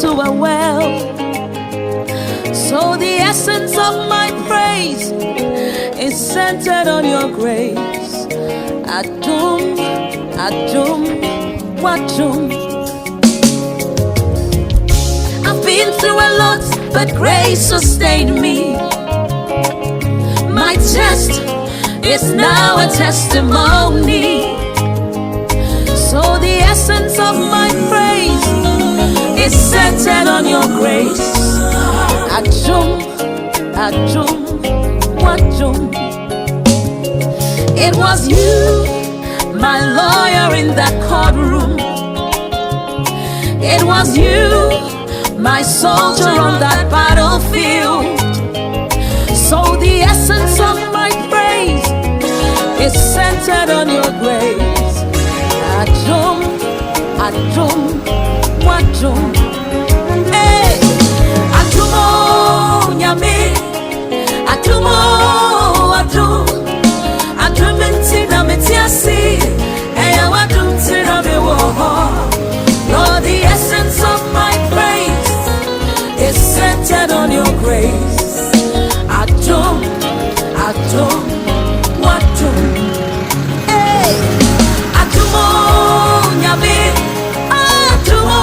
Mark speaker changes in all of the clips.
Speaker 1: to a well. So the essence of my praise is centered on your grace. Adum, Adum, Wadum. I've been through a lot, but grace sustained me. My test is now a testimony. So the essence of my praise is centered on your grace. Adum, Adum, Wadum. It was you, my lawyer in that courtroom. It was you, my soldier on that battlefield. So the essence of my praise is centered on your grace. Adum, Adum, Wadum. Hey, Adumo, Nyame, Adumo, Adum, Adum intina metiasi, Eya Wadum tina mewoho. Lord, the essence of my praise is centered on your grace. Adum, Adum, Wadum. Hey, Adumo, Nyame, Adumo,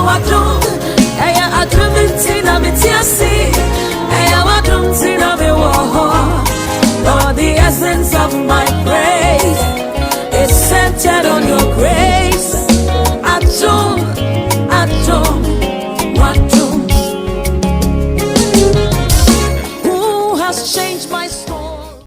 Speaker 1: Wadum. Eya Adum intina metiasi, Eya Wadum tina mewoho. Lord, the essence of my praise is centered on your grace. Adum, Adum, Wadum. Who has changed my story?